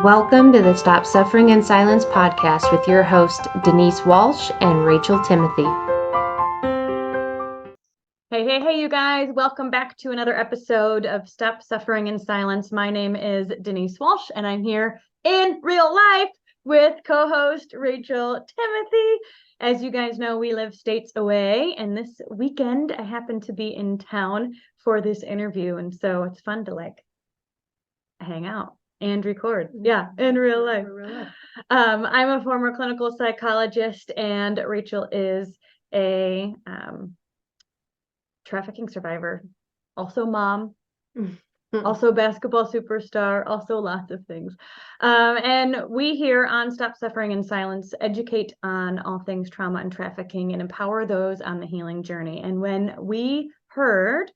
Welcome to the Stop Suffering in Silence podcast with your host, Denise Walsh and Rachel Timothy. Hey, you guys. Welcome back to another episode of Stop Suffering in Silence. My name is Denise Walsh, and I'm here in real life with co-host Rachel Timothy. As you guys know, we live states away, and this weekend I happen to be in town for this interview, and so it's fun to hang out and record. Yeah, in real life. I'm a former clinical psychologist, and Rachel is a trafficking survivor, also mom, also basketball superstar, also lots of things. And we here on Stop Suffering in Silence educate on all things trauma and trafficking and empower those on the healing journey. And when we heard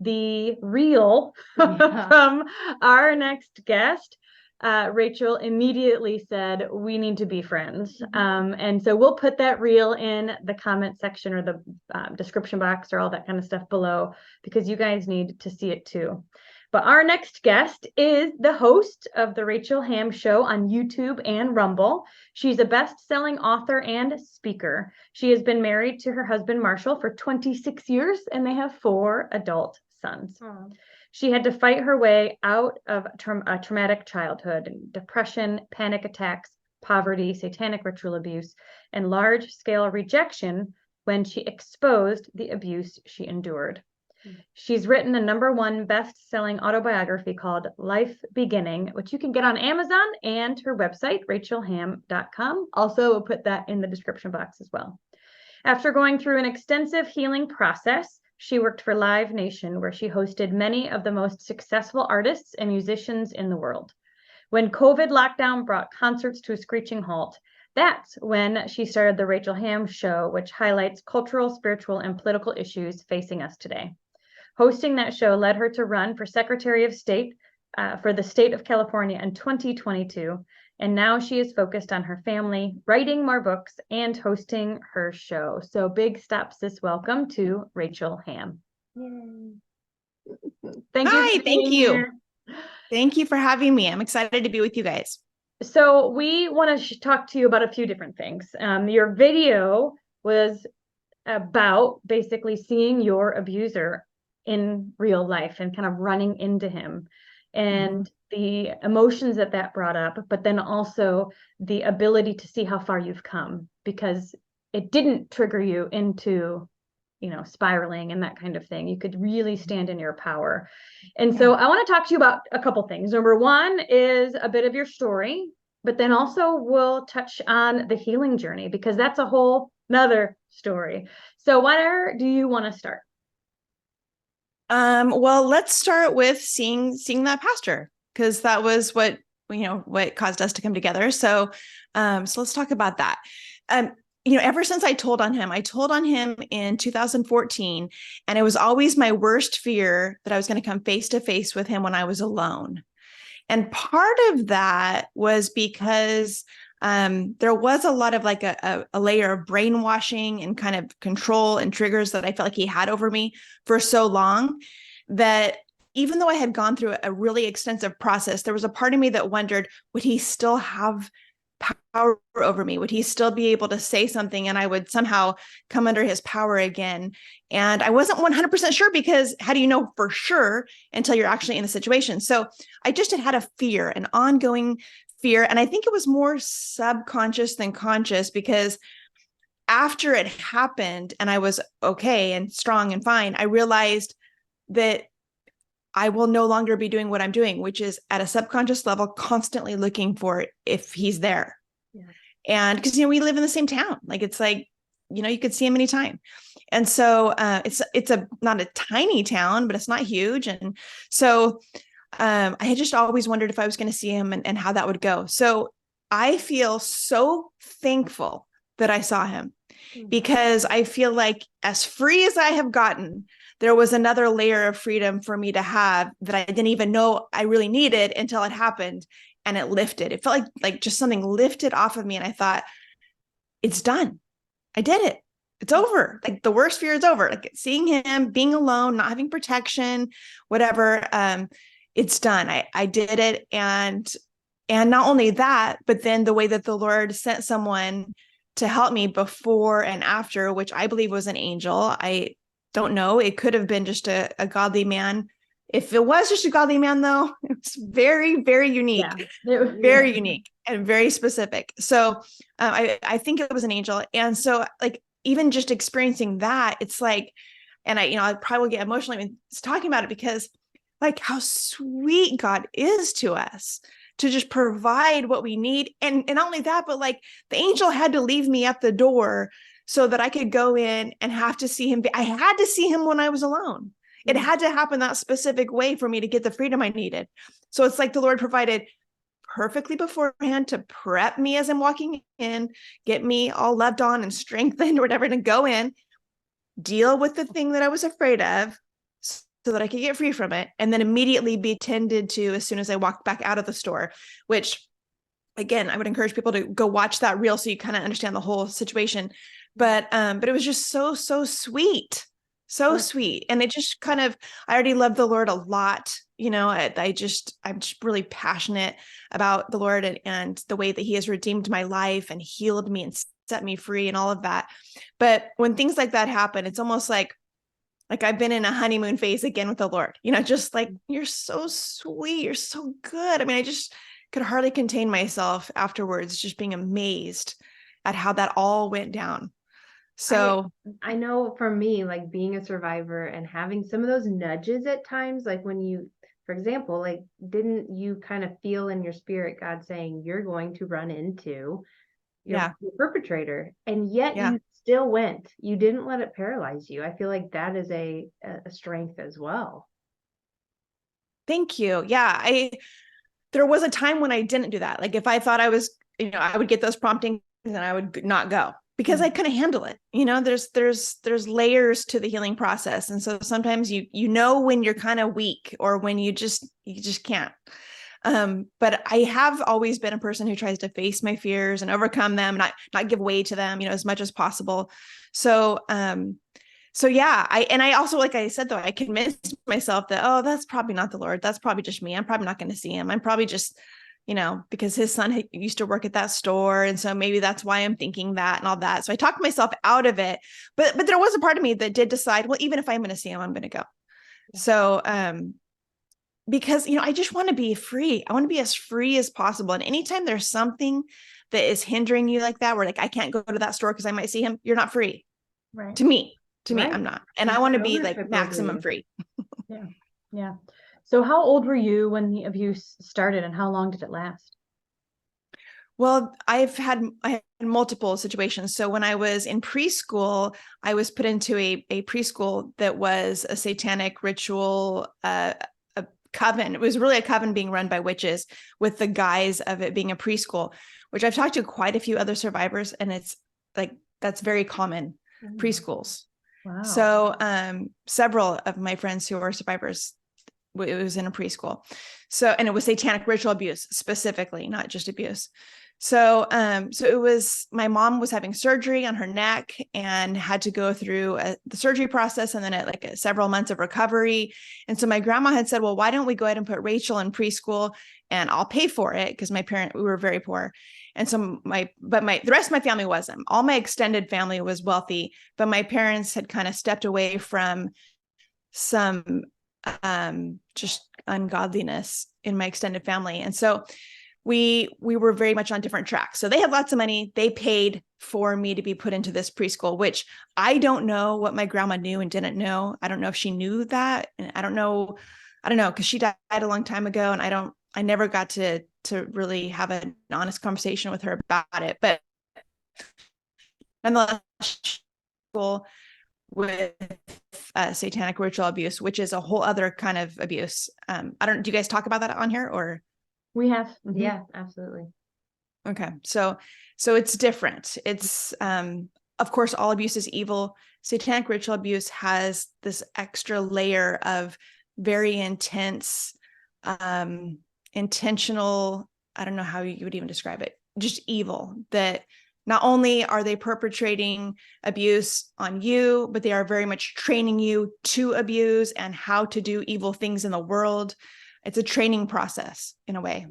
the reel from our next guest, Rachel immediately said, we need to be friends. And so we'll put that reel in the comment section or the description box or all that kind of stuff below, because you guys need to see it too. But our next guest is the host of the Rachel Hamm Show on YouTube and Rumble. She's a best-selling author and speaker. She has been married to her husband, Marshall, for 26 years, and they have 4 adult sons. She had to fight her way out of a traumatic childhood, depression, panic attacks, poverty, satanic ritual abuse, and large-scale rejection when she exposed the abuse she endured. She's written a #1 best-selling autobiography called Life Beginning, which you can get on Amazon, and her website, rachelhamm.com. Also, we'll put that in the description box as well. After going through an extensive healing process, she worked for Live Nation, where she hosted many of the most successful artists and musicians in the world. When COVID lockdown brought concerts to a screeching halt, that's when she started the Rachel Hamm Show, which highlights cultural, spiritual, and political issues facing us today. Hosting that show led her to run for Secretary of State for the state of California in 2022. And now she is focused on her family, writing more books, and hosting her show. So big STOPSIS welcome to Rachel Hamm. Thank you. Thank you for having me. I'm excited to be with you guys. So we want to talk to you about a few different things. Your video was about basically seeing your abuser in real life and kind of running into him and the emotions that brought up, but then also the ability to see how far you've come, because it didn't trigger you into, spiraling and that kind of thing. You could really stand in your power. And so I want to talk to you about a couple things. #1 is a bit of your story, but then also we'll touch on the healing journey, because that's a whole nother story. So where do you want to start? Well, let's start with seeing that pastor, because that was what caused us to come together. So let's talk about that. Ever since I told on him in 2014, and it was always my worst fear that I was going to come face to face with him when I was alone. And part of that was because there was a lot of a layer of brainwashing and kind of control and triggers that I felt like he had over me for so long, that even though I had gone through a really extensive process, there was a part of me that wondered, would he still have power over me? Would he still be able to say something and I would somehow come under his power again? And I wasn't 100% sure, because how do you know for sure until you're actually in the situation? So I just had a fear, an ongoing fear. And I think it was more subconscious than conscious, because after it happened and I was okay and strong and fine, I realized that I will no longer be doing what I'm doing, which is at a subconscious level, constantly looking for if he's there. Yeah. And because, we live in the same town, it's like, you could see him anytime. And so it's not a tiny town, but it's not huge. And so I had just always wondered if I was going to see him and how that would go. So I feel so thankful that I saw him, because I feel like as free as I have gotten, there was another layer of freedom for me to have that I didn't even know I really needed until it happened, and it lifted. It felt like just something lifted off of me. And I thought, it's done. I did it. It's over. Like the worst fear is over. Like seeing him, being alone, not having protection, whatever. It's done. I did it. And And not only that, but then the way that the Lord sent someone to help me before and after, which I believe was an angel. I don't know. It could have been just a godly man. If it was just a godly man, though, it's very, very unique, very unique and very specific. So I think it was an angel. And so like, even just experiencing that, it's like, and I probably will get emotional even talking about it, because like how sweet God is to us to just provide what we need. And not only that, but like the angel had to leave me at the door so that I could go in and have to see him. I had to see him when I was alone. It had to happen that specific way for me to get the freedom I needed. So it's like the Lord provided perfectly beforehand to prep me as I'm walking in, get me all loved on and strengthened or whatever, to go in, deal with the thing that I was afraid of so that I could get free from it, and then immediately be tended to as soon as I walked back out of the store, which again, I would encourage people to go watch that reel so you kind of understand the whole situation. But it was just so sweet. So sweet. And it just kind of, I already love the Lord a lot. I'm just really passionate about the Lord and the way that he has redeemed my life and healed me and set me free and all of that. But when things like that happen, it's almost like I've been in a honeymoon phase again with the Lord, just like, you're so sweet. You're so good. I mean, I just could hardly contain myself afterwards, just being amazed at how that all went down. So I know for me, like being a survivor and having some of those nudges at times, like when you, for example, like, didn't you kind of feel in your spirit God saying you're going to run into your perpetrator, and yet you still went. You didn't let it paralyze you. I feel like that is a strength as well. Thank you. Yeah, there was a time when I didn't do that. Like if I thought I was, I would get those promptings and I would not go because I couldn't handle it. There's layers to the healing process. And so sometimes you know when you're kind of weak or when you just can't. But I have always been a person who tries to face my fears and overcome them, not give way to them, as much as possible. So yeah, I also, like I said, though, I convinced myself that, oh, that's probably not the Lord. That's probably just me. I'm probably not going to see him. I'm probably just, because his son used to work at that store. And so maybe that's why I'm thinking that and all that. So I talked myself out of it, but there was a part of me that did decide, well, even if I'm going to see him, I'm going to go. So, because, I just want to be free. I want to be as free as possible. And anytime there's something that is hindering you like that, where like, I can't go to that store because I might see him, you're not free. Right. To me, I'm not. And I want to be like maximum free. Yeah. So how old were you when the abuse started, and how long did it last? Well, I had multiple situations. So when I was in preschool, I was put into a preschool that was a satanic ritual, a coven. It was really a coven being run by witches with the guise of it being a preschool, which I've talked to quite a few other survivors. And it's like, that's very common, preschools. Wow. So several of my friends who are survivors, it was in a preschool. So, and it was satanic ritual abuse specifically, not just abuse. So, so it was, my mom was having surgery on her neck and had to go through the surgery process and then several months of recovery. And so my grandma had said, well, why don't we go ahead and put Rachel in preschool and I'll pay for it? Because we were very poor. And so the rest of my family wasn't. All my extended family was wealthy, but my parents had kind of stepped away from some just ungodliness in my extended family. And so we were very much on different tracks. So they had lots of money. They paid for me to be put into this preschool, which I don't know what my grandma knew and didn't know. I don't know if she knew that. And I don't know, because she died a long time ago. And I never got to really have an honest conversation with her about it. But nonetheless, with satanic ritual abuse, which is a whole other kind of abuse. Do you guys talk about that on here or? We have. Mm-hmm. Yeah, absolutely. Okay. So it's different. It's, of course, all abuse is evil. Satanic ritual abuse has this extra layer of very intense, intentional, I don't know how you would even describe it, just evil, that not only are they perpetrating abuse on you, but they are very much training you to abuse and how to do evil things in the world. It's a training process in a way.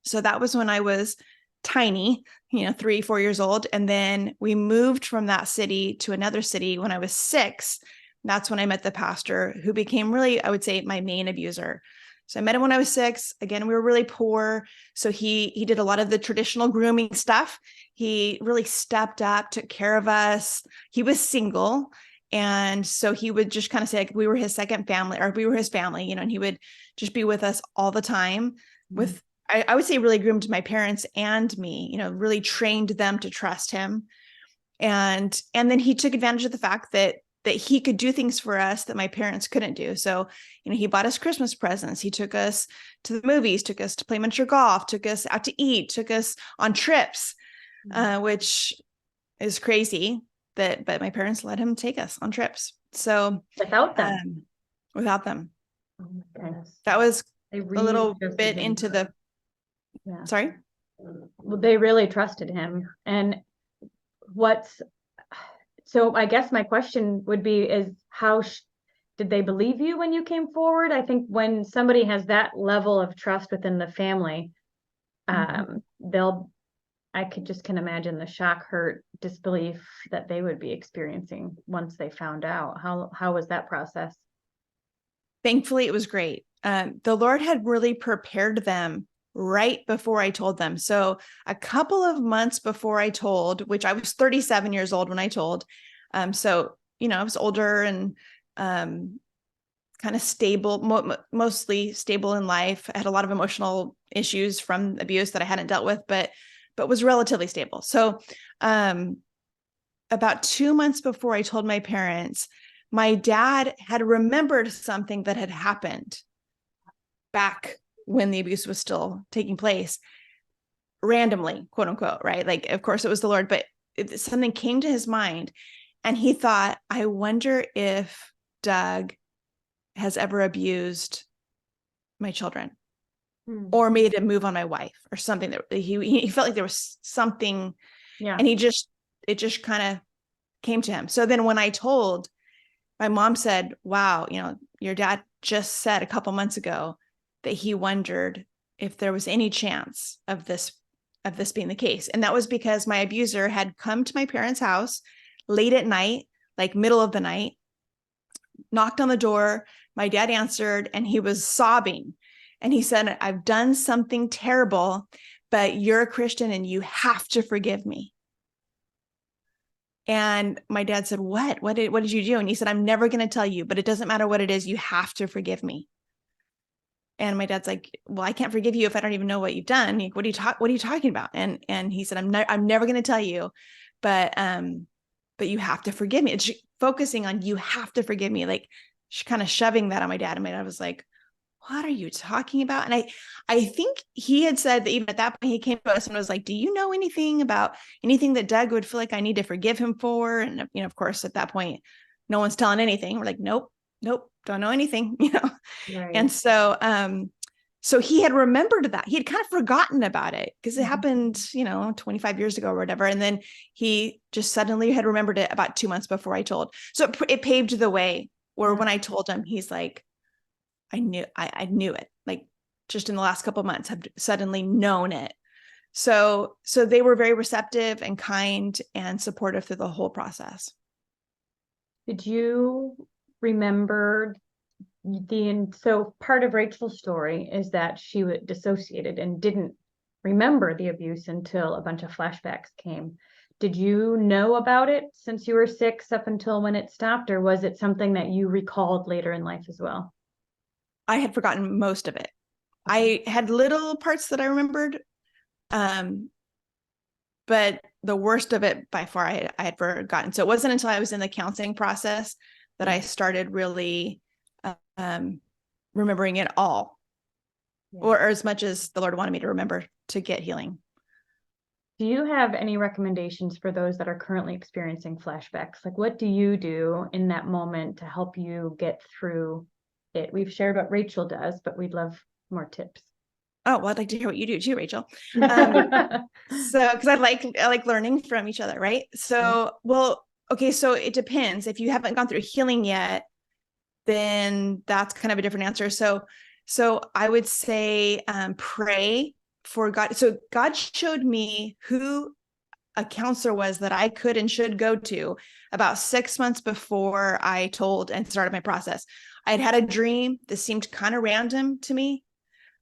So that was when I was tiny, 3, 4 years old. And then we moved from that city to another city when I was 6. That's when I met the pastor who became really, I would say, my main abuser. So I met him when I was 6. Again, we were really poor. So he did a lot of the traditional grooming stuff. He really stepped up, took care of us. He was single. And so he would just kind of say, like, we were his second family, or we were his family, and he would just be with us all the time. With, I would say, really groomed my parents and me, really trained them to trust him. And then he took advantage of the fact that he could do things for us that my parents couldn't do. So, he bought us Christmas presents. He took us to the movies, took us to play miniature golf, took us out to eat, took us on trips, which is crazy but my parents let him take us on trips. So without them, without them, Oh my goodness. that was They a really little trusted bit him. into the, yeah. sorry. Well, they really trusted him. And so I guess my question would be, is how did they believe you when you came forward? I think when somebody has that level of trust within the family, I can imagine the shock, hurt, disbelief that they would be experiencing once they found out. How was that process? Thankfully, it was great. The Lord had really prepared them right before I told them. So a couple of months before I told, which I was 37 years old when I told. So, I was older and kind of stable, mostly stable in life. I had a lot of emotional issues from abuse that I hadn't dealt with, but was relatively stable. So about 2 months before I told my parents, my dad had remembered something that had happened back when the abuse was still taking place, randomly, quote unquote, right? Like, of course it was the Lord, but something came to his mind and he thought, I wonder if Doug has ever abused my children. Or made a move on my wife or something that he felt like there was something. Yeah. And it just kind of came to him. So then when I told, my mom said, wow, your dad just said a couple months ago that he wondered if there was any chance of this being the case. And that was because my abuser had come to my parents' house late at night, like middle of the night, knocked on the door. My dad answered and he was sobbing. And he said, I've done something terrible, but you're a Christian and you have to forgive me. And my dad said, what did you do? And he said, I'm never going to tell you, but it doesn't matter what it is. You have to forgive me. And my dad's like, well, I can't forgive you if I don't even know what you've done. Like, what are you talking about? And he said, I'm never going to tell you, but you have to forgive me. It's focusing on, you have to forgive me. Like, kind of shoving that on my dad. And my dad was like, what are you talking about? And I think he had said that even at that point, he came to us and was like, do you know anything about anything that Doug would feel like I need to forgive him for? And, of course, at that point, no one's telling anything. We're like, nope, don't know anything, Right. And so, so he had remembered that. He had kind of forgotten about it because it happened, 25 years ago or whatever. And then he just suddenly had remembered it about 2 months before I told. So it paved the way where when I told him, he's like, I knew it, like just in the last couple of months have suddenly known it. So they were very receptive and kind and supportive through the whole process. Did you remember so part of Rachel's story is that she was dissociated and didn't remember the abuse until a bunch of flashbacks came. Did you know about it since you were 6 up until when it stopped, or was it something that you recalled later in life as well? I had forgotten most of it. I had little parts that I remembered, but the worst of it by far I had forgotten. So it wasn't until I was in the counseling process that I started really remembering it all, or as much as the Lord wanted me to remember to get healing. Do you have any recommendations for those that are currently experiencing flashbacks? Like, what do you do in that moment to help you get through it? We've shared what Rachel does, but we'd love more tips. Oh, well, I'd like to hear what you do too, Rachel. So, because I like learning from each other, right? So, well, okay, so it depends. If you haven't gone through healing yet, then that's kind of a different answer. So I would say pray for God. So God showed me who a counselor was that I could and should go to about 6 months before I told and started my process. I had a dream that seemed kind of random to me.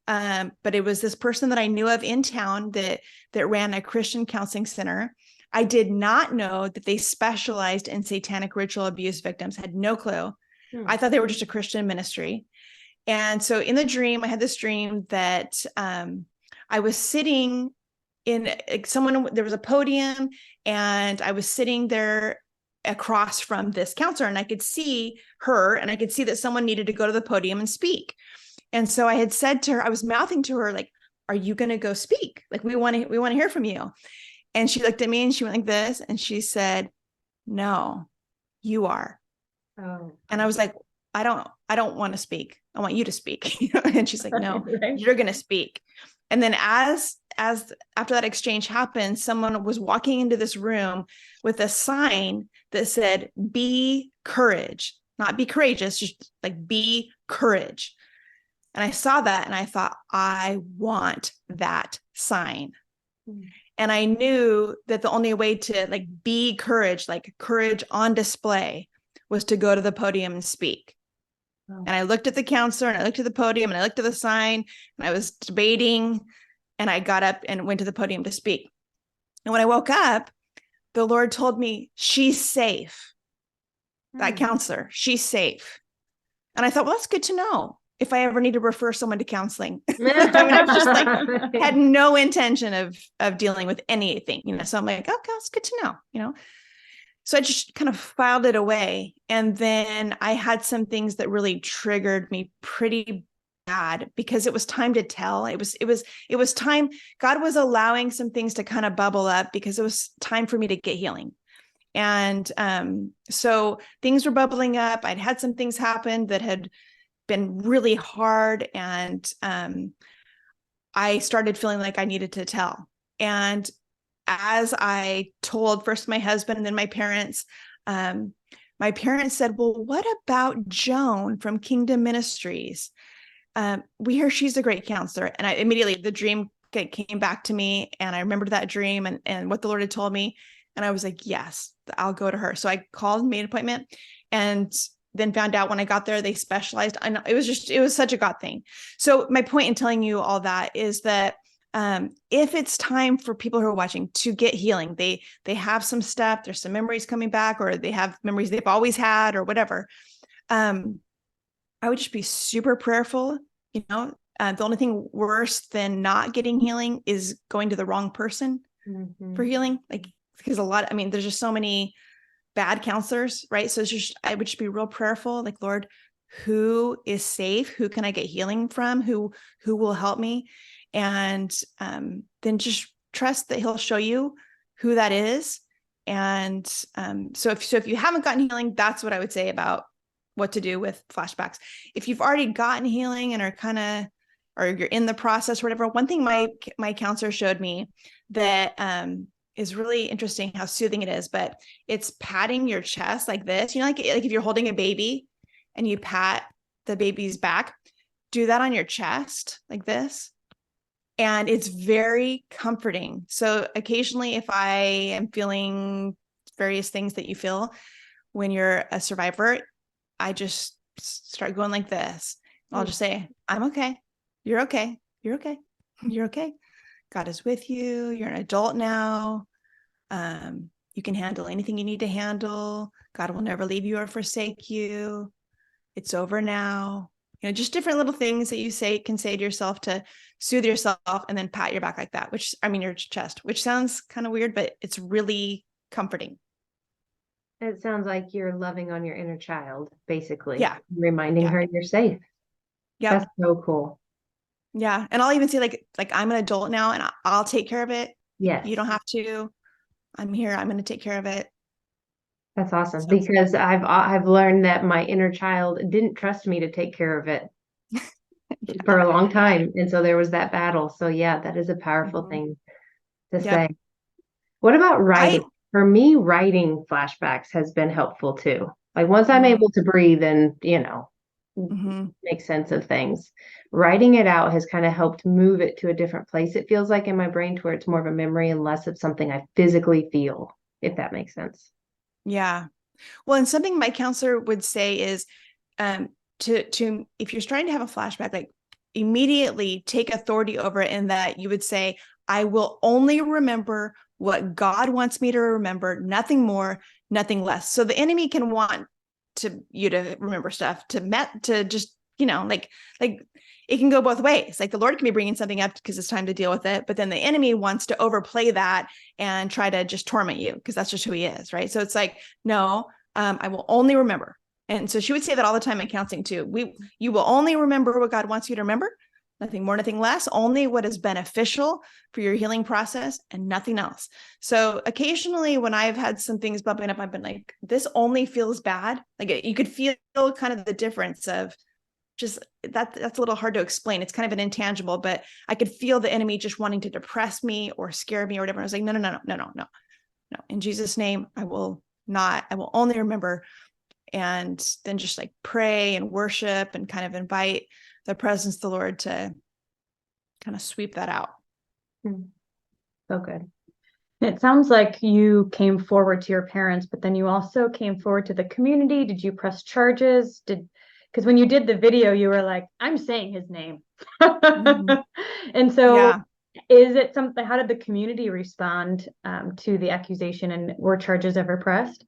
But it was this person that I knew of in town that ran a Christian counseling center. I did not know that they specialized in satanic ritual abuse victims, had no clue. I thought they were just a Christian ministry. And so in the dream, I had this dream that I was sitting in there was a podium, and I was sitting there across from this counselor, and I could see her, and I could see that someone needed to go to the podium and speak. And so I had said to her, I was mouthing to her, like, are you going to go speak? Like, we want to hear from you. And she looked at me and she went like this, and she said, no, you are. Oh. And I was like, I don't want to speak. I want you to speak. And she's like, no, Right. you're going to speak. And then as after that exchange happened, someone was walking into this room with a sign that said, be courage, not be courageous, just like be courage. And I saw that and I thought, I want that sign. And I knew that the only way to like be courage, like courage on display, was to go to the podium and speak. Oh. And I looked at the counselor, and I looked at the podium, and I looked at the sign, and I was debating, and I got up and went to the podium to speak. And when I woke up, the Lord told me, she's safe. That counselor, she's safe. And I thought, well, that's good to know if I ever need to refer someone to counseling. I mean, I was just like, had no intention of dealing with anything, so I'm like, okay, that's good to know, So I just kind of filed it away. And then I had some things that really triggered me pretty bad, because it was time to tell. It was time. God was allowing some things to kind of bubble up, because it was time for me to get healing. And so things were bubbling up. I'd had some things happen that had been really hard. And I started feeling like I needed to tell. And as I told first my husband and then my parents said, well, what about Joan from Kingdom Ministries? We hear she's a great counselor. And I immediately, the dream came back to me, and I remembered that dream and what the Lord had told me. And I was like, yes, I'll go to her. So I called and made an appointment, and then found out when I got there, they specialized. And it was such a God thing. So my point in telling you all that is that if it's time for people who are watching to get healing, they have some stuff, there's some memories coming back, or they have memories they've always had, or whatever. I would just be super prayerful. The only thing worse than not getting healing is going to the wrong person for healing. Like, because there's just so many bad counselors, right? So I would just be real prayerful, like, Lord, who is safe? Who can I get healing from? Who will help me? And then just trust that he'll show you who that is. And so if you haven't gotten healing, that's what I would say about what to do with flashbacks. If you've already gotten healing and are or you're in the process or whatever, one thing my counselor showed me that is really interesting how soothing it is, but it's patting your chest like this, like if you're holding a baby and you pat the baby's back, do that on your chest like this. And it's very comforting. So occasionally, if I am feeling various things that you feel when you're a survivor, I just start going like this. I'll just say, I'm okay. You're okay. You're okay. You're okay. God is with you. You're an adult now. You can handle anything you need to handle. God will never leave you or forsake you. It's over now. Just different little things that you can say to yourself to soothe yourself, and then pat your back like that, your chest, which sounds kind of weird, but it's really comforting. It sounds like you're loving on your inner child, basically. Yeah. Reminding her you're safe. Yeah. That's so cool. Yeah. And I'll even say like I'm an adult now, and I'll take care of it. Yes. You don't have to. I'm here. I'm going to take care of it. That's awesome, because I've learned that my inner child didn't trust me to take care of it for a long time. And so there was that battle. So yeah, that is a powerful thing to say. What about writing? For me, writing flashbacks has been helpful too. Like once I'm able to breathe and, make sense of things. Writing it out has kind of helped move it to a different place. It feels like in my brain to where it's more of a memory and less of something I physically feel, if that makes sense. Yeah. Well, and something my counselor would say is, to if you're starting to have a flashback, like immediately take authority over it, in that you would say, I will only remember what God wants me to remember, nothing more, nothing less. So the enemy can want you to remember stuff to just, like it can go both ways. Like the Lord can be bringing something up because it's time to deal with it, but then the enemy wants to overplay that and try to just torment you because that's just who he is, right? So it's like, no, I will only remember. And so she would say that all the time in counseling too. You will only remember what God wants you to remember, nothing more, nothing less, only what is beneficial for your healing process and nothing else. So occasionally when I've had some things bumping up, I've been like, this only feels bad. Like you could feel kind of the difference of just that's a little hard to explain. It's kind of an intangible, but I could feel the enemy just wanting to depress me or scare me or whatever. I was like, no. In Jesus' name, I will only remember. And then just like pray and worship and kind of invite the presence of the Lord to kind of sweep that out. So good. It sounds like you came forward to your parents, but then you also came forward to the community. Did you press charges? Because when you did the video, you were like, I'm saying his name. And so Yeah. is it something, how did the community respond to the accusation, and were charges ever pressed?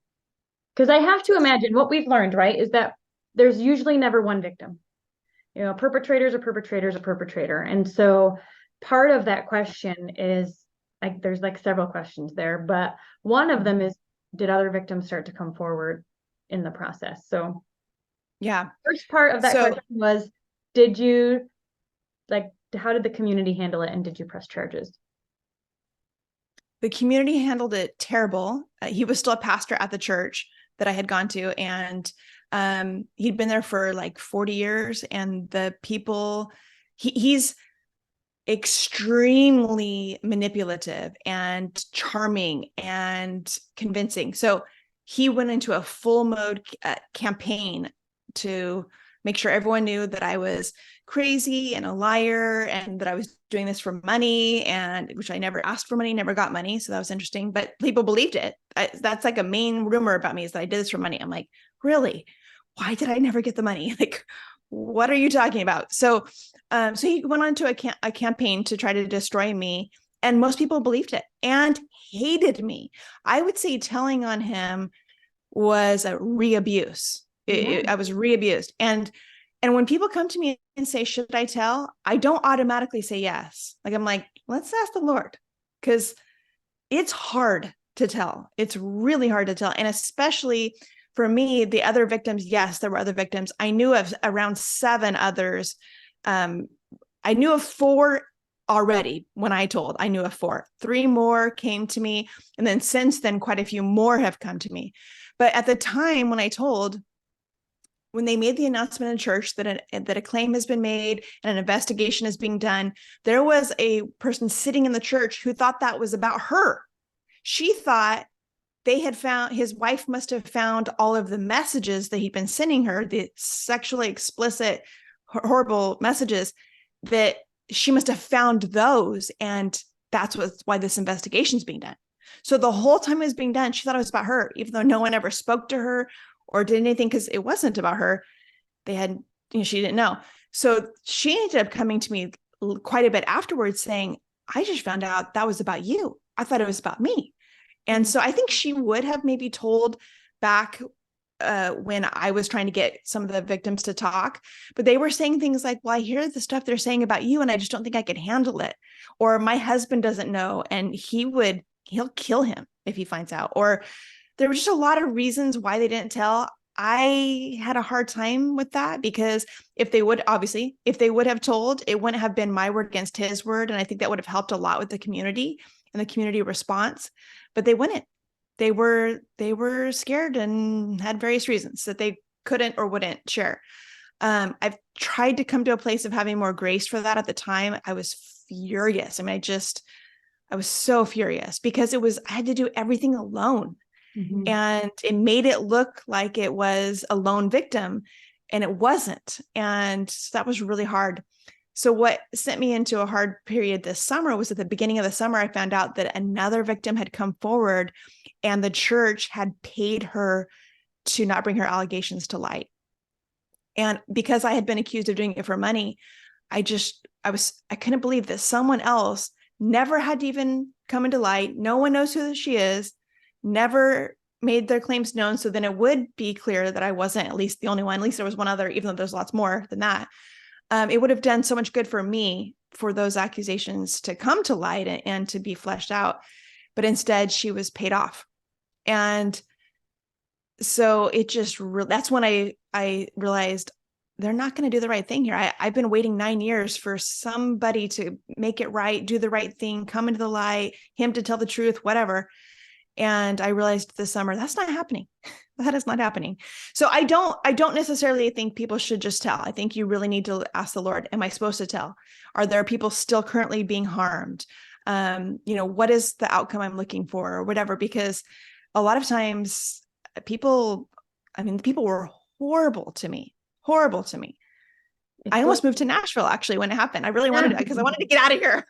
Because I have to imagine what we've learned, right, is that there's usually never one victim. Perpetrators are perpetrators, a perpetrator. And so part of that question is, like, there's like several questions there, but one of them is, did other victims start to come forward in the process? So yeah, first part of that question was, how did the community handle it, and did you press charges? The community handled it terrible. He was still a pastor at the church that I had gone to, and he'd been there for like 40 years, and the people, he's extremely manipulative and charming and convincing. So he went into a full mode campaign to make sure everyone knew that I was crazy and a liar, and that I was doing this for money, and which I never asked for money, never got money. So that was interesting, but people believed it. That's like a main rumor about me, is that I did this for money. I'm like, really? Why did I never get the money? Like, what are you talking about? So he went on to a campaign to try to destroy me, and most people believed it and hated me. I would say telling on him was a re-abuse. I was re-abused. And when people come to me and say, should I tell? I don't automatically say yes. Like, I'm like, let's ask the Lord, because it's hard to tell. It's really hard to tell. And especially for me, the other victims, yes, there were other victims. I knew of around 7 others. I knew of 4 already when I told. I knew of 4. 3 more came to me. And then since then, quite a few more have come to me. But at the time when I told, when they made the announcement in church that a claim has been made and an investigation is being done, there was a person sitting in the church who thought that was about her. She thought they had found, his wife must have found all of the messages that he'd been sending her, the sexually explicit, horrible messages, that she must have found those. And that's why this investigation is being done. So the whole time it was being done, she thought it was about her, even though no one ever spoke to her or did anything, because it wasn't about her. They had, she didn't know. So she ended up coming to me quite a bit afterwards saying, I just found out that was about you. I thought it was about me. And so I think she would have maybe told back when I was trying to get some of the victims to talk, but they were saying things like, well, I hear the stuff they're saying about you, and I just don't think I could handle it. Or my husband doesn't know, and he'll kill him if he finds out. Or there were just a lot of reasons why they didn't tell. I had a hard time with that, because if they would have told, it wouldn't have been my word against his word. And I think that would have helped a lot with the community and the community response, but they wouldn't. They were scared and had various reasons that they couldn't or wouldn't share. I've tried to come to a place of having more grace for that. At the time, I was furious. I mean, I was so furious, because I had to do everything alone. Mm-hmm. And it made it look like it was a lone victim. and it wasn't. And that was really hard. So what sent me into a hard period this summer was at the beginning of the summer, I found out that another victim had come forward and the church had paid her to not bring her allegations to light. And because I had been accused of doing it for money, I couldn't believe that someone else never had to even come into light. No one knows who she is, never made their claims known. So then it would be clear that I wasn't at least the only one. At least there was one other, even though there's lots more than that. It would have done so much good for me for those accusations to come to light and to be fleshed out. But instead, she was paid off. And so it just, that's when I realized they're not going to do the right thing here. I've been waiting 9 years for somebody to make it right, do the right thing, come into the light, him to tell the truth, whatever. And I realized this summer, that's not happening. That is not happening. So I don't necessarily think people should just tell. I think you really need to ask the Lord, am I supposed to tell? Are there people still currently being harmed? What is the outcome I'm looking for or whatever? Because a lot of times the people were horrible to me. I almost moved to Nashville actually when it happened. I really wanted to, because I wanted to get out of here.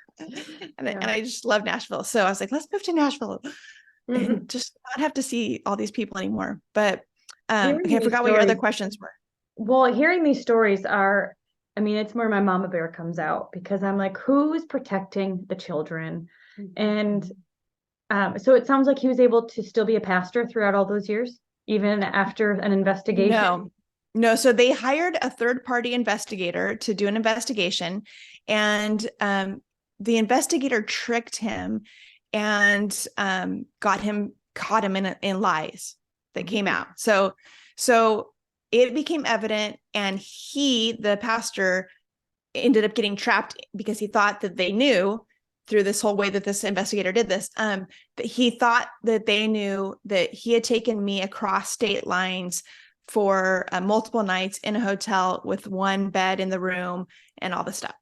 And I just love Nashville. So I was like, let's move to Nashville. And just not have to see all these people anymore. But I forgot what your other questions were. Well, hearing these stories it's where my mama bear comes out, because I'm like, who's protecting the children? And so it sounds like he was able to still be a pastor throughout all those years, even after an investigation. No. So they hired a third-party investigator to do an investigation, and the investigator tricked him and caught him in lies that came out. So it became evident, and the pastor, ended up getting trapped because he thought that they knew through this whole way that this investigator did this, that he thought that they knew that he had taken me across state lines for multiple nights in a hotel with one bed in the room and all this stuff.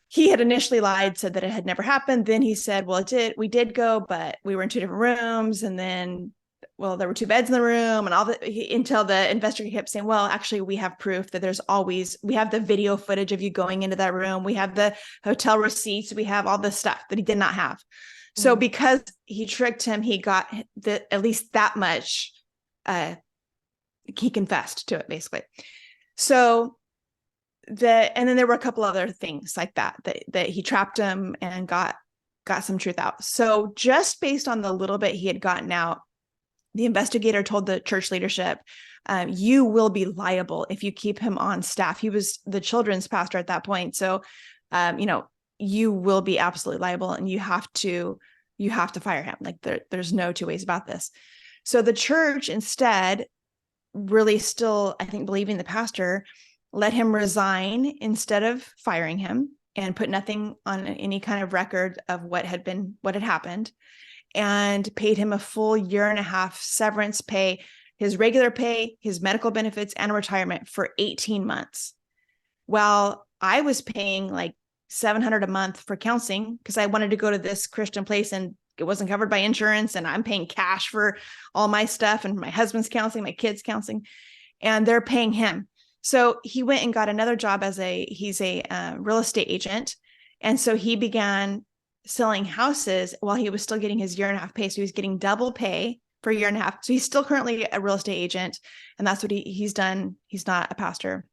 He had initially lied, said that it had never happened. Then he said, well, we did go, but we were in 2 different rooms. And then, well, there were 2 beds in the room and until the investigator kept saying, well, actually we have proof that we have the video footage of you going into that room. We have the hotel receipts. We have all this stuff that he did not have. So because he tricked him, he got at least that much, he confessed to it basically. So and then there were a couple other things like that he trapped him and got some truth out. So just based on the little bit he had gotten out, the investigator told the church leadership, you will be liable if you keep him on staff. He was the children's pastor at that point. So, you will be absolutely liable, and you have to fire him. Like there's no 2 ways about this. So the church instead, really still, I think, believing the pastor, let him resign instead of firing him, and put nothing on any kind of record of what had happened, and paid him a full 1.5 year severance pay, his regular pay, his medical benefits, and retirement for 18 months. While I was paying like $700 a month for counseling because I wanted to go to this Christian place and it wasn't covered by insurance, and I'm paying cash for all my stuff and my husband's counseling, my kids' counseling, and they're paying him. So he went and got another job he's a real estate agent. And so he began selling houses while he was still getting his 1.5 year pay. So he's getting double pay for 1.5 years. So he's still currently a real estate agent, and that's what he's done. He's not a pastor.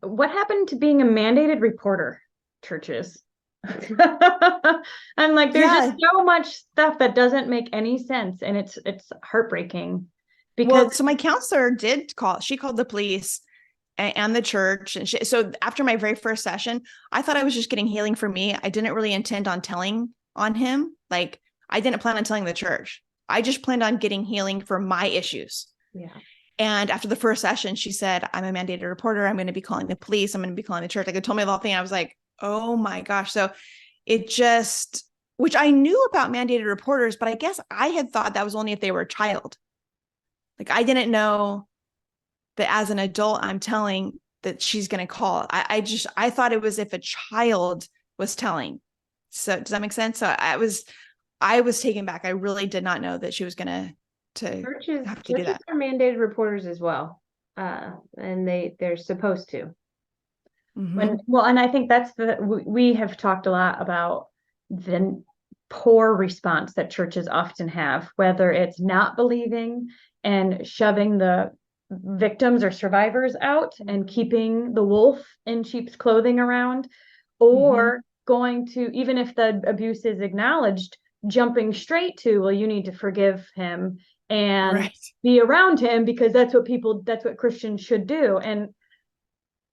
What happened to being a mandated reporter, churches? I'm like, there's just so much stuff that doesn't make any sense, and it's heartbreaking. So my counselor did call. She called the police and the church. And so after my very first session, I thought I was just getting healing for me. I didn't really intend on telling on him. Like, I didn't plan on telling the church. I just planned on getting healing for my issues. Yeah. And after the first session, she said, I'm a mandated reporter. I'm going to be calling the police. I'm going to be calling the church. Like, it told me the whole thing. I was like, oh my gosh. So which I knew about mandated reporters, but I guess I had thought that was only if they were a child. Like, I didn't know that as an adult, I'm telling that she's going to call. I thought it was if a child was telling. So does that make sense? So I was taken back. I really did not know that she was going to to Churches have to do that. are mandated reporters as well. And they're supposed to. Mhm. And I think that's we have talked a lot about the poor response that churches often have, whether it's not believing and shoving the victims or survivors out and keeping the wolf in sheep's clothing around, or going to, even if the abuse is acknowledged, jumping straight to, well, you need to forgive him and Right. be around him because that's what Christians should do. And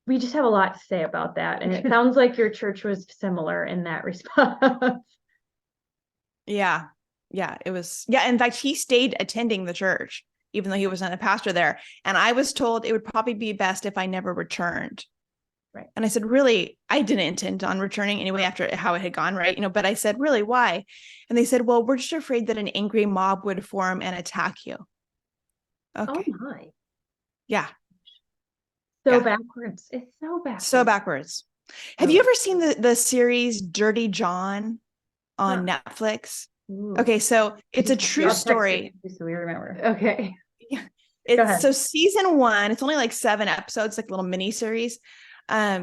we just have a lot to say about that. And it sounds like your church was similar in that response. Yeah. Yeah. It was. Yeah. In fact, he stayed attending the church, even though he wasn't a pastor there. And I was told it would probably be best if I never returned. Right. And I said, really, I didn't intend on returning anyway after how it had gone, right? But I said, really, why? And they said, well, we're just afraid that an angry mob would form and attack you. Okay. Oh my. Yeah. So Yeah. backwards. It's so backwards. So backwards. Have you ever seen the series Dirty John on Netflix? Ooh. Okay, so it's a true story. So we remember. Okay. It's so season 1, it's only like 7 episodes, like a little mini series.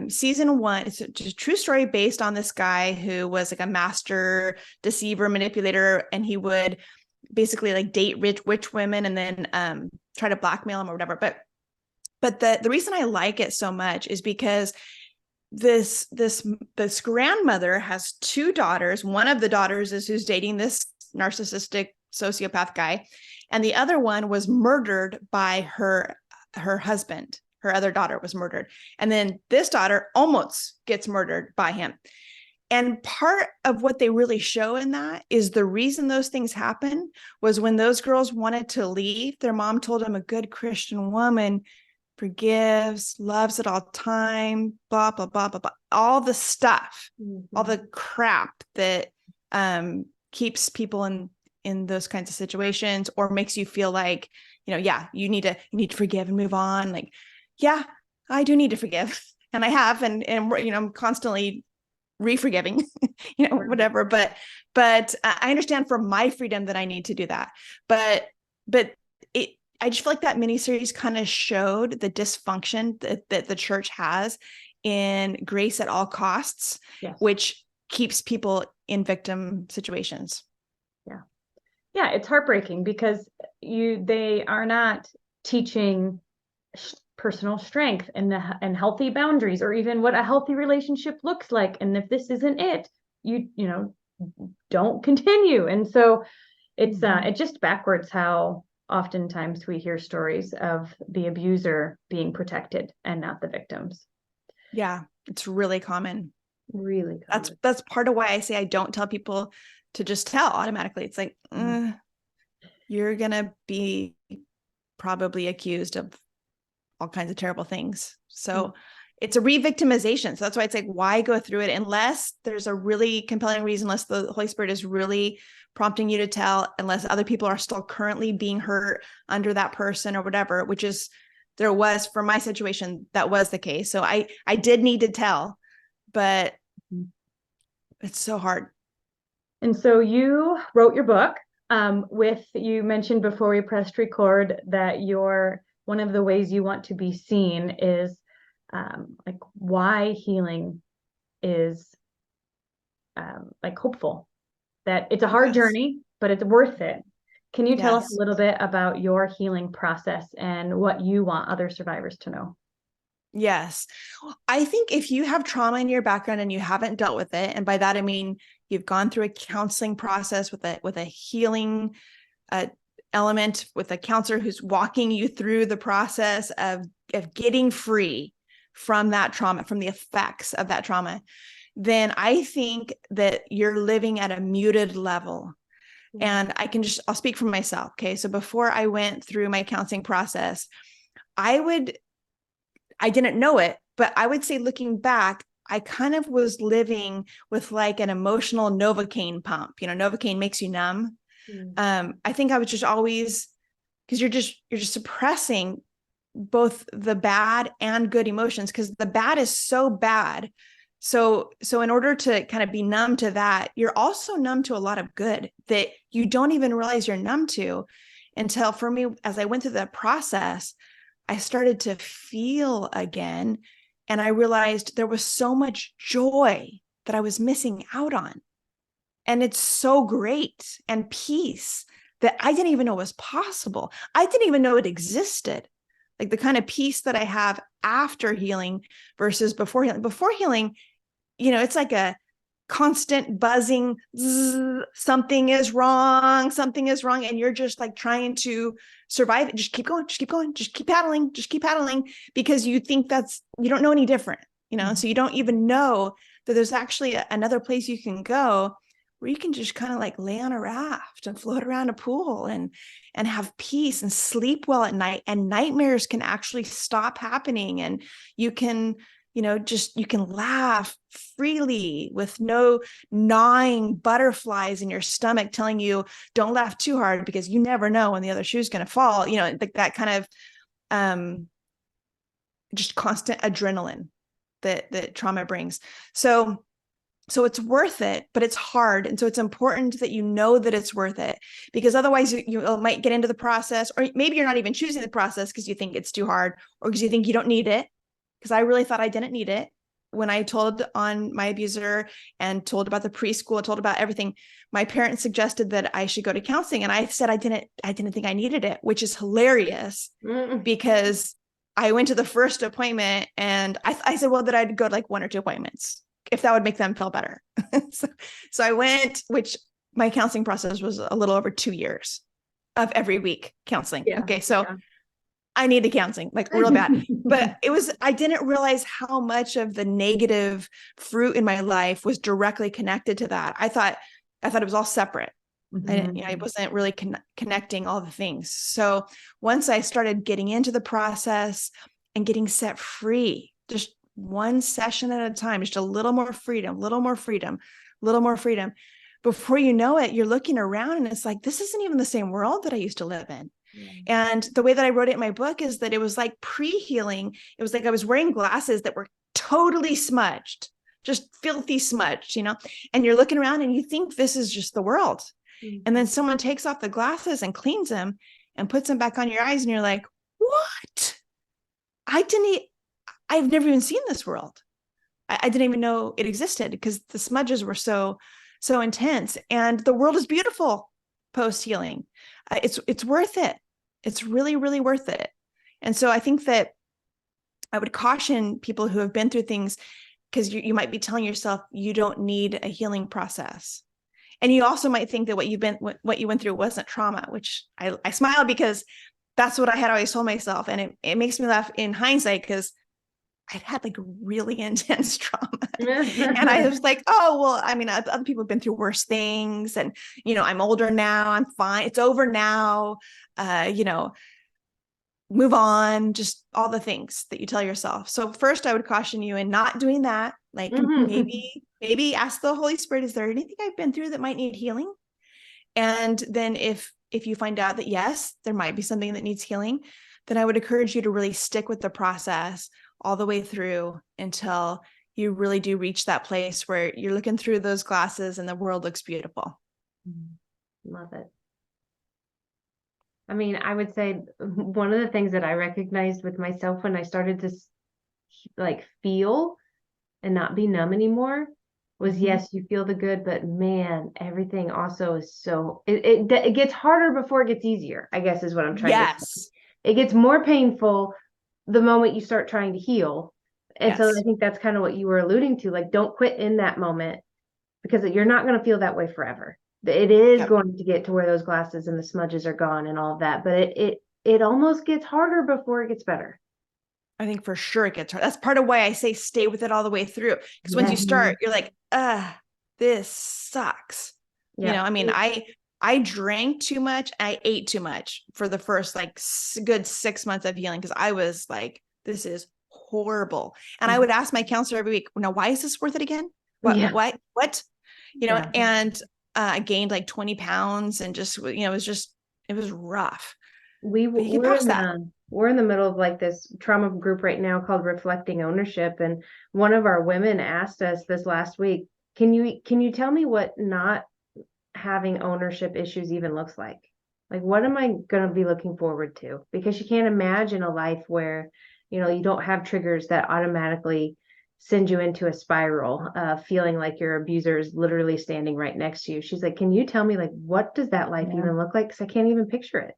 Season 1, it's just a true story based on this guy who was like a master deceiver, manipulator, and he would basically like date rich women and then try to blackmail them or whatever. But the reason I like it so much is because this grandmother has 2 daughters. One of the daughters is who's dating this narcissistic sociopath guy, and the other one was murdered by her husband. Her other daughter was murdered, and then this daughter almost gets murdered by him. And part of what they really show in that is the reason those things happen was when those girls wanted to leave, their mom told them a good Christian woman forgives, loves at all time, blah, blah, blah, blah, blah, all the stuff, all the crap that keeps people in those kinds of situations, or makes you feel like, yeah, you need to forgive and move on. Like, yeah, I do need to forgive. And I have, and I'm constantly re-forgiving, whatever. But I understand for my freedom that I need to do that. But I just feel like that miniseries kind of showed the dysfunction that the church has in grace at all costs, yes, which keeps people in victim situations. Yeah. Yeah. It's heartbreaking because they are not teaching personal strength and healthy boundaries, or even what a healthy relationship looks like. And if this isn't it, you don't continue. And so it's just backwards how oftentimes we hear stories of the abuser being protected and not the victims. Yeah, it's really common. Really common. That's part of why I say I don't tell people to just tell automatically. It's like, you're going to be probably accused of all kinds of terrible things. So it's a re-victimization. So that's why it's like, why go through it unless there's a really compelling reason, unless the Holy Spirit is really prompting you to tell, unless other people are still currently being hurt under that person or whatever, which is, there was, for my situation, that was the case. So I did need to tell, but it's so hard. And so you wrote your book you mentioned before we pressed record that one of the ways you want to be seen is like why healing is like hopeful, that it's a hard journey, but it's worth it. Can you tell us a little bit about your healing process and what you want other survivors to know? Yes. I think if you have trauma in your background and you haven't dealt with it, and by that I mean you've gone through a counseling process with a healing element, with a counselor who's walking you through the process of getting free from that trauma, from the effects of that trauma, then I think that you're living at a muted level. And I'll speak for myself. Okay. So before I went through my counseling process, I didn't know it, but I would say looking back, I kind of was living with like an emotional Novocaine pump. Novocaine makes you numb. I think I was just always, because you're just suppressing both the bad and good emotions, because the bad is so bad. So in order to kind of be numb to that, you're also numb to a lot of good that you don't even realize you're numb to. until for me, as I went through that process, I started to feel again. And I realized there was so much joy that I was missing out on. And it's so great, and peace that I didn't even know was possible. I didn't even know it existed. Like the kind of peace that I have after healing versus before healing. Before healing, it's like a constant buzzing, zzz, something is wrong, and you're just like trying to survive it. Just keep going, just keep paddling, because you think you don't know any different, so you don't even know that there's actually another place you can go where you can just kind of like lay on a raft and float around a pool and have peace and sleep well at night, and nightmares can actually stop happening, and you can you can laugh freely with no gnawing butterflies in your stomach telling you don't laugh too hard because you never know when the other shoe is going to fall, like that kind of just constant adrenaline that trauma brings. So it's worth it, but it's hard. And so it's important that you know that it's worth it, because otherwise you might get into the process, or maybe you're not even choosing the process because you think it's too hard, or because you think you don't need it. Because I really thought I didn't need it. When I told on my abuser and told about the preschool, told about everything, my parents suggested that I should go to counseling. And I said I didn't think I needed it, which is hilarious because I went to the first appointment and I said, well, that I'd go to like 1 or 2 appointments if that would make them feel better. so I went, which my counseling process was a little over 2 years of every week counseling. Yeah. Okay. So Yeah. I needed counseling like real bad, but I didn't realize how much of the negative fruit in my life was directly connected to that. I thought it was all separate. I wasn't really connecting all the things. So once I started getting into the process and getting set free, just one session at a time, just a little more freedom, before you know it, you're looking around and it's like, this isn't even the same world that I used to live in. Yeah. And the way that I wrote it in my book is that it was like pre-healing. It was like I was wearing glasses that were totally smudged, just filthy smudged, and you're looking around and you think this is just the world. Mm-hmm. And then someone takes off the glasses and cleans them and puts them back on your eyes. And you're like, what? I've never even seen this world. I didn't even know it existed because the smudges were so intense, and the world is beautiful post-healing. It's worth it. It's really, really worth it. And so I think that I would caution people who have been through things, because you might be telling yourself you don't need a healing process. And you also might think that what you went through wasn't trauma, which I smile because that's what I had always told myself. And it makes me laugh in hindsight because I'd had like really intense trauma. And I was like, oh, well, I mean, other people have been through worse things. And, I'm older now. I'm fine. It's over now. Move on, just all the things that you tell yourself. So first I would caution you in not doing that. Like maybe ask the Holy Spirit, is there anything I've been through that might need healing? And then if you find out that yes, there might be something that needs healing, then I would encourage you to really stick with the process all the way through until you really do reach that place where you're looking through those glasses and the world looks beautiful. Love it. I mean, I would say one of the things that I recognized with myself when I started to like feel and not be numb anymore was, yes, you feel the good, but man, everything also is so, it gets harder before it gets easier, I guess is what I'm trying to say. It gets more painful the moment you start trying to heal. And so I think that's kind of what you were alluding to. Like, don't quit in that moment, because you're not going to feel that way forever. It is going to get to where those glasses and the smudges are gone and all of that. But it almost gets harder before it gets better. I think for sure it gets hard. That's part of why I say stay with it all the way through. Because once you start, you're like, this sucks. I mean, I drank too much. I ate too much for the first like good 6 months of healing, because I was like, this is horrible. And I would ask my counselor every week, now, why is this worth it again? What? And I gained like 20 pounds and just, it was rough. We're in the middle of like this trauma group right now called Reflecting Ownership. And one of our women asked us this last week, can you tell me what not having ownership issues even looks like? Like, what am I going to be looking forward to? Because she can't imagine a life where, you don't have triggers that automatically send you into a spiral of feeling like your abuser is literally standing right next to you. She's like, can you tell me, like, what does that life even look like? Because I can't even picture it.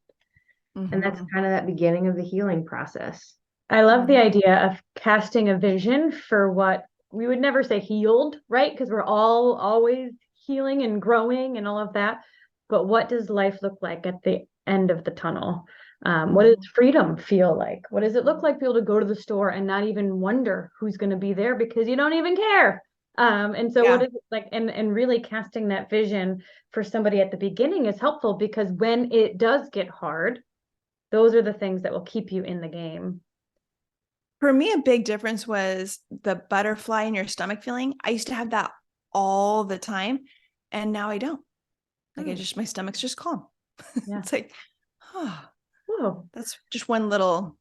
And that's kind of that beginning of the healing process. I love the idea of casting a vision for what we would never say healed, right? Because we're all always healing and growing and all of that. But what does life look like at the end of the tunnel? What does freedom feel like? What does it look like to be able to go to the store and not even wonder who's going to be there because you don't even care? And so what is it like? And really casting that vision for somebody at the beginning is helpful, because when it does get hard, those are the things that will keep you in the game. For me, a big difference was the butterfly in your stomach feeling. I used to have that all the time, and now I don't. Like, my stomach's just calm. Yeah. It's like, oh, Whoa. that's just one little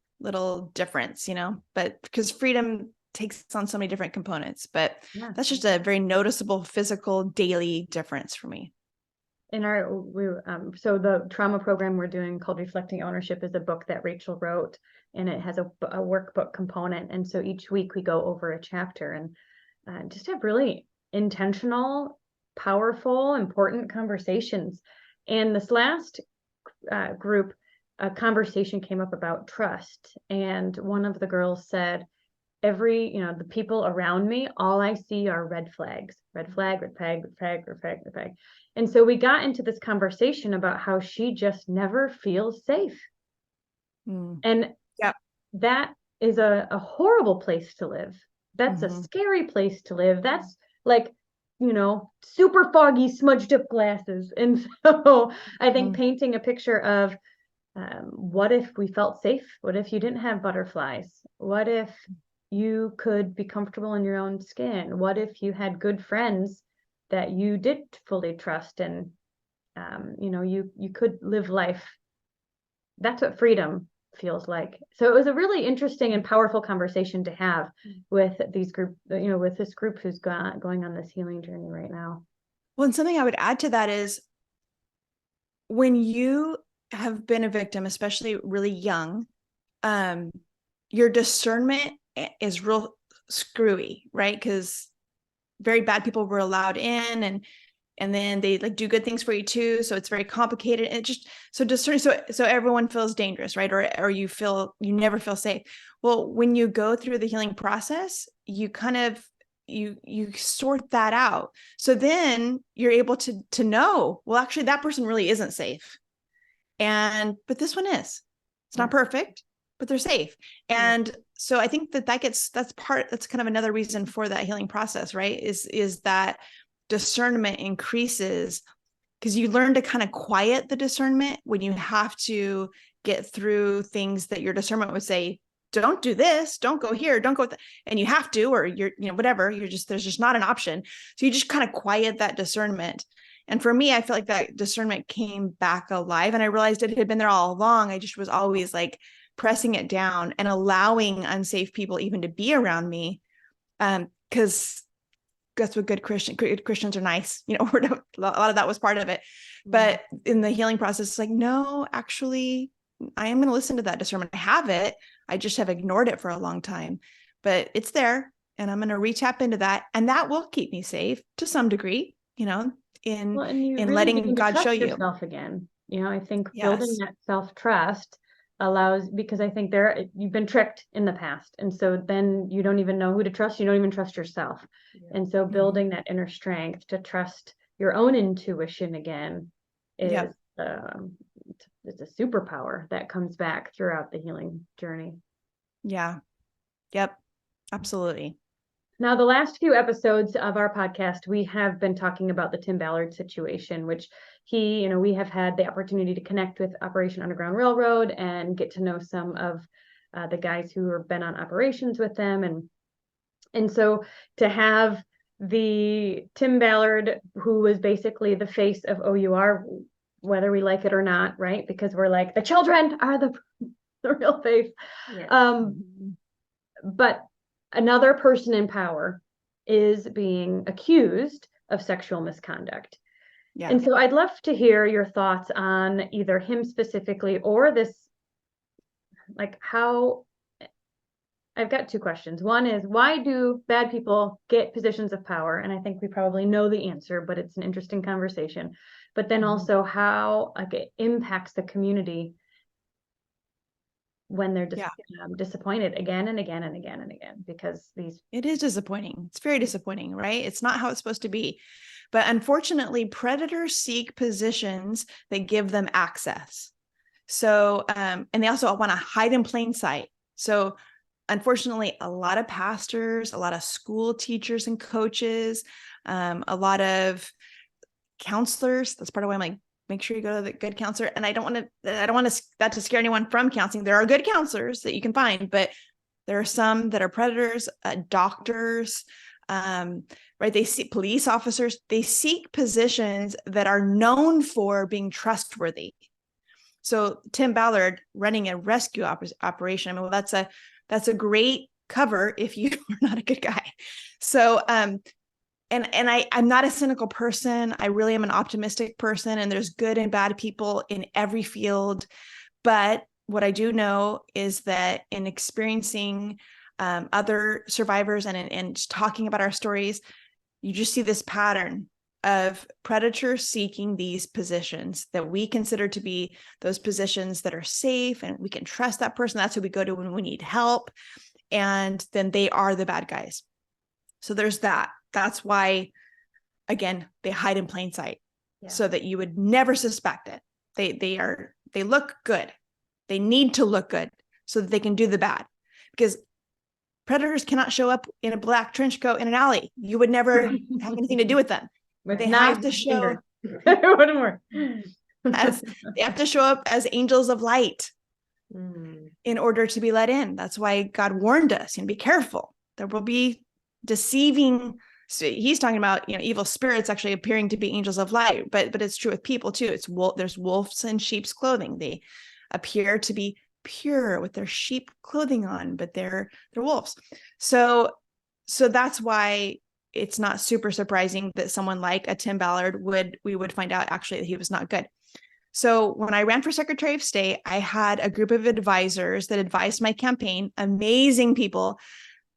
difference, but because freedom takes on so many different components, but that's just a very noticeable physical daily difference for me. So the trauma program we're doing called Reflecting Ownership is a book that Rachel wrote, and it has a workbook component. And so each week we go over a chapter and just have really intentional, powerful, important conversations. And this last group, a conversation came up about trust. And one of the girls said, the people around me, all I see are red flags, red flag, red flag, red flag, red flag, red flag. And so we got into this conversation about how she just never feels safe. And that is a horrible place to live. That's a scary place to live. That's like, super foggy, smudged up glasses. And so I think painting a picture of what if we felt safe? What if you didn't have butterflies? What if you could be comfortable in your own skin? What if you had good friends that you did fully trust, and you could live life? That's what freedom feels like. So it was a really interesting and powerful conversation to have with this group who's going on this healing journey right now. Well, and something I would add to that is, when you have been a victim, especially really young, your discernment is real screwy, right? Because very bad people were allowed in, and then they like do good things for you too. So it's very complicated. And so everyone feels dangerous, right? Or you never feel safe. Well, when you go through the healing process, you kind of you sort that out. So then you're able to know, well, actually that person really isn't safe. But this one is. It's not perfect, but they're safe. And so I think that's kind of another reason for that healing process, right? Is that discernment increases, because you learn to kind of quiet the discernment when you have to get through things that your discernment would say, don't do this, don't go here, don't go, and you have to, or you're, whatever, there's just not an option. So you just kind of quiet that discernment. And for me, I felt like that discernment came back alive, and I realized it had been there all along. I just was always like pressing it down and allowing unsafe people even to be around me. Because that's what good Christians are nice. A lot of that was part of it. But in the healing process, it's like, no, actually, I am going to listen to that discernment. I have it. I just have ignored it for a long time, but it's there, and I'm going to re-tap into that. And that will keep me safe to some degree, in really letting God show you yourself again. I think building that self-trust allows, because I think you've been tricked in the past. And so then you don't even know who to trust. You don't even trust yourself. And so building that inner strength to trust your own intuition again is it's a superpower that comes back throughout the healing journey. Yeah. Yep. Absolutely. Now, the last few episodes of our podcast, we have been talking about the Tim Ballard situation, which we have had the opportunity to connect with Operation Underground Railroad and get to know some of the guys who have been on operations with them. And so to have the Tim Ballard, who was basically the face of OUR, whether we like it or not, right? Because we're like, the children are the real face. Yes. But another person in power is being accused of sexual misconduct. Yeah. And so I'd love to hear your thoughts on either him specifically or this, like how, I've got two questions. One is, why do bad people get positions of power? And I think we probably know the answer, but it's an interesting conversation. But then also how like it impacts the community when they're Yeah. disappointed again and again and again and again, because it is disappointing. It's very disappointing, right? It's not how it's supposed to be. But unfortunately, predators seek positions that give them access. So, and they also want to hide in plain sight. So unfortunately, a lot of pastors, a lot of school teachers and coaches, a lot of counselors. That's part of why I'm like, make sure you go to the good counselor. And I don't want that to scare anyone from counseling. There are good counselors that you can find, but there are some that are predators, doctors, right? They see police officers, they seek positions that are known for being trustworthy. So Tim Ballard running a rescue operation. I mean, well, that's a great cover if you are not a good guy. So, and I'm not a cynical person. I really am an optimistic person, and there's good and bad people in every field. But what I do know is that in experiencing other survivors and just talking about our stories, you just see this pattern of predators seeking these positions that we consider to be those positions that are safe and we can trust that person. That's who we go to when we need help. And then they are the bad guys. So there's that. That's why, again, they hide in plain sight so that you would never suspect it. They look good. They need to look good so that they can do the bad, because predators cannot show up in a black trench coat in an alley. You would never have anything to do with them. They have to show they have to show up as angels of light in order to be let in. That's why God warned us, and be careful. There will be deceiving. So he's talking about, evil spirits actually appearing to be angels of light, but it's true with people too. There's wolves in sheep's clothing. They appear to be pure with their sheep clothing on, but they're wolves. So that's why it's not super surprising that someone like a Tim Ballard we would find out actually that he was not good. So when I ran for Secretary of State, I had a group of advisors that advised my campaign, amazing people.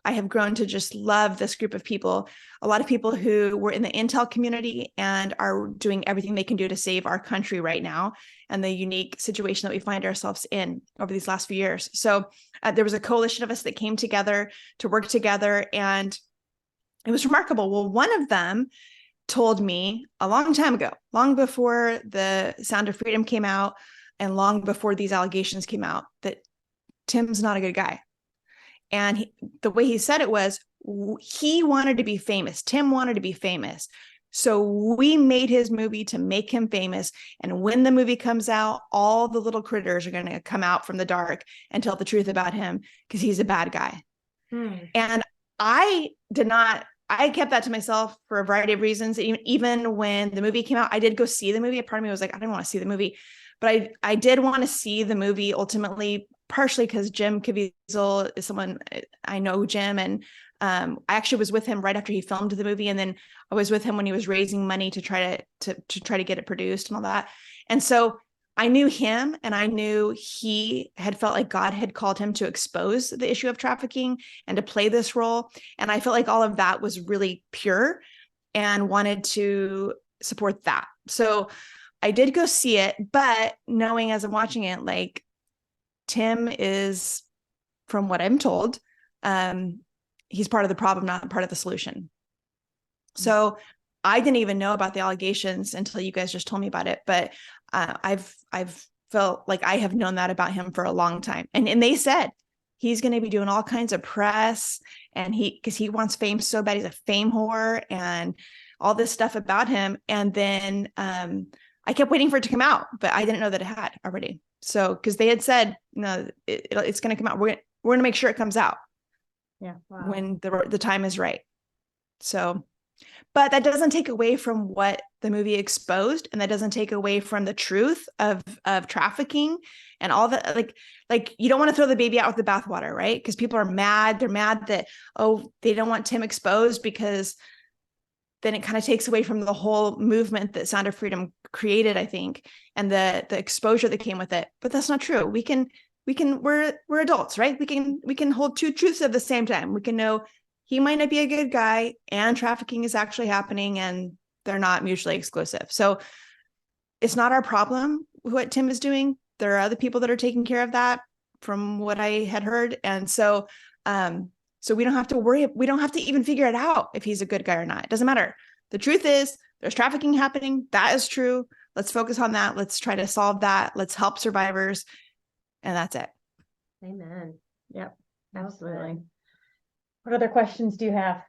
I have grown to just love this group of people. A lot of people who were in the intel community and are doing everything they can do to save our country right now and the unique situation that we find ourselves in over these last few years. So there was a coalition of us that came together to work together, and it was remarkable. Well, one of them told me a long time ago, long before the Sound of Freedom came out and long before these allegations came out, that Tim's not a good guy. And the way he said it was, he wanted to be famous. Tim wanted to be famous. So we made his movie to make him famous. And when the movie comes out, all the little critters are going to come out from the dark and tell the truth about him because he's a bad guy. And I kept that to myself for a variety of reasons. Even when the movie came out, I did go see the movie. A part of me was like, I didn't want to see the movie, but I did want to see the movie ultimately, partially because Jim Caviezel is someone I know, Jim, and I actually was with him right after he filmed the movie, and then I was with him when he was raising money to try to get it produced and all that. And so I knew him, and I knew he had felt like God had called him to expose the issue of trafficking and to play this role. And I felt like all of that was really pure and wanted to support that. So I did go see it, but knowing as I'm watching it, like, Tim is, from what I'm told, he's part of the problem, not part of the solution. So I didn't even know about the allegations until you guys just told me about it. But I've felt like I have known that about him for a long time. And they said he's going to be doing all kinds of press, and because he wants fame so bad. He's a fame whore and all this stuff about him. And then I kept waiting for it to come out, but I didn't know that it had already. So, because they had said, no, it's going to come out. We're going to make sure it comes out when the time is right. So, but that doesn't take away from what the movie exposed, and that doesn't take away from the truth of trafficking and all that. Like you don't want to throw the baby out with the bathwater, right? Because people are mad. They're mad that, they don't want Tim exposed because then it kind of takes away from the whole movement that Sound of Freedom created, I think, and the exposure that came with it. But that's not true. We're adults, right? We can hold two truths at the same time. We can know he might not be a good guy and trafficking is actually happening and they're not mutually exclusive. So it's not our problem what Tim is doing. There are other people that are taking care of that from what I had heard. And so we don't have to worry. We don't have to even figure it out if he's a good guy or not. It doesn't matter. The truth is there's trafficking happening. That is true. Let's focus on that. Let's try to solve that. Let's help survivors. And that's it. Amen. Yep, absolutely. What other questions do you have?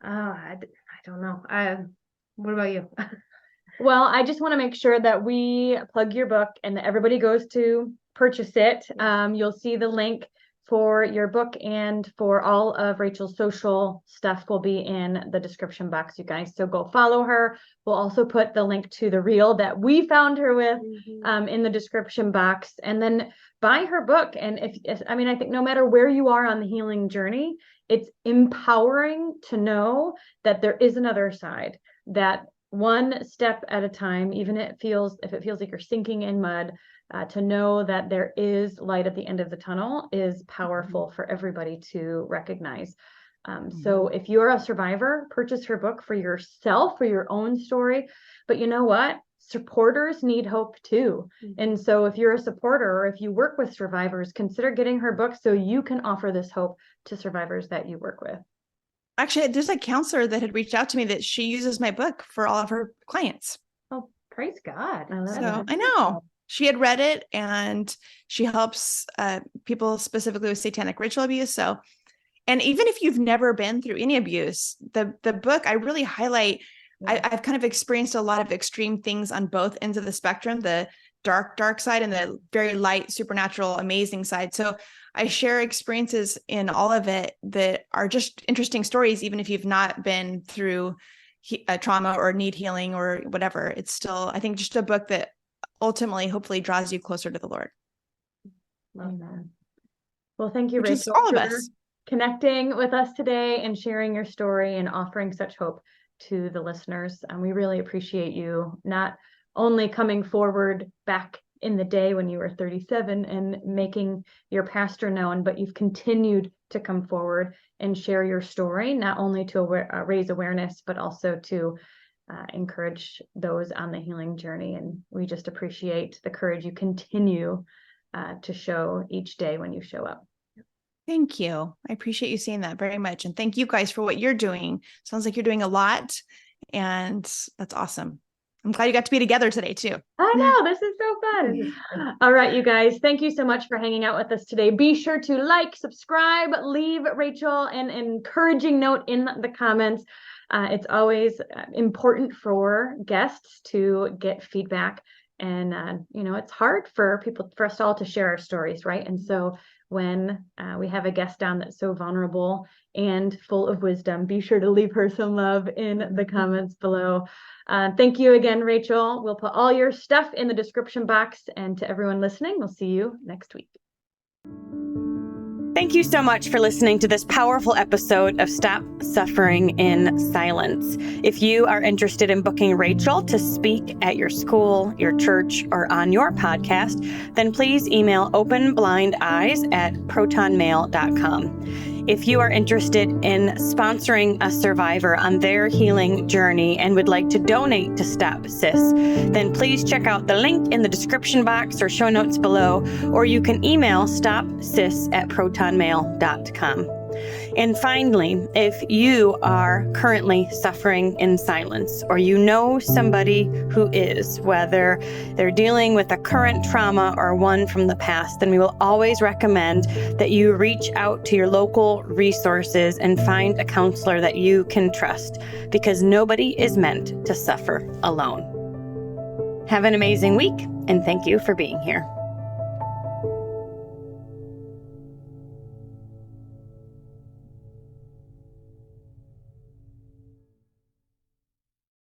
I don't know. What about you? Well, I just want to make sure that we plug your book and that everybody goes to purchase it. You'll see the link for your book and for all of Rachel's social stuff will be in the description box, you guys. So go follow her. We'll also put the link to the reel that we found her with in the description box, and then buy her book. And I think no matter where you are on the healing journey, it's empowering to know that there is another side, that one step at a time, even if it feels like you're sinking in mud, to know that there is light at the end of the tunnel is powerful for everybody to recognize. So if you're a survivor, purchase her book for yourself, for your own story. But you know what? Supporters need hope too. And so if you're a supporter or if you work with survivors, consider getting her book so you can offer this hope to survivors that you work with. Actually, there's a counselor that had reached out to me that she uses my book for all of her clients. Oh, praise God. I know. She had read it and she helps people specifically with satanic ritual abuse. So, and even if you've never been through any abuse, the book, I really highlight, I've kind of experienced a lot of extreme things on both ends of the spectrum, the dark side and the very light, supernatural, amazing side. So I share experiences in all of it that are just interesting stories, even if you've not been through trauma or need healing or whatever. It's still, I think, just a book that ultimately, hopefully draws you closer to the Lord. Amen. Well, thank you, Which Rachel, all of for us. connecting with us today and sharing your story and offering such hope to the listeners. And we really appreciate you not only coming forward back in the day when you were 37 and making your pastor known, but you've continued to come forward and share your story, not only to raise awareness, but also to encourage those on the healing journey. And we just appreciate the courage you continue to show each day when you show up. Thank you. I appreciate you saying that very much. And thank you guys for what you're doing. Sounds like you're doing a lot, and that's awesome. I'm glad you got to be together today too. I know, this is so fun. All right, you guys, thank you so much for hanging out with us today. Be sure to like, subscribe, leave Rachel an encouraging note in the comments. It's always important for guests to get feedback, and it's hard for us all to share our stories, right? And so when we have a guest on that's so vulnerable and full of wisdom, be sure to leave her some love in the comments below. Thank you again, Rachel. We'll put all your stuff in the description box, and to everyone listening, we'll see you next week. Thank you so much for listening to this powerful episode of Stop Suffering in Silence. If you are interested in booking Rachel to speak at your school, your church, or on your podcast, then please email openblindeyes@protonmail.com. If you are interested in sponsoring a survivor on their healing journey and would like to donate to Stop SIS, then please check out the link in the description box or show notes below, or you can email stopsis@protonmail.com. And finally, if you are currently suffering in silence, or you know somebody who is, whether they're dealing with a current trauma or one from the past, then we will always recommend that you reach out to your local resources and find a counselor that you can trust, because nobody is meant to suffer alone. Have an amazing week, and thank you for being here.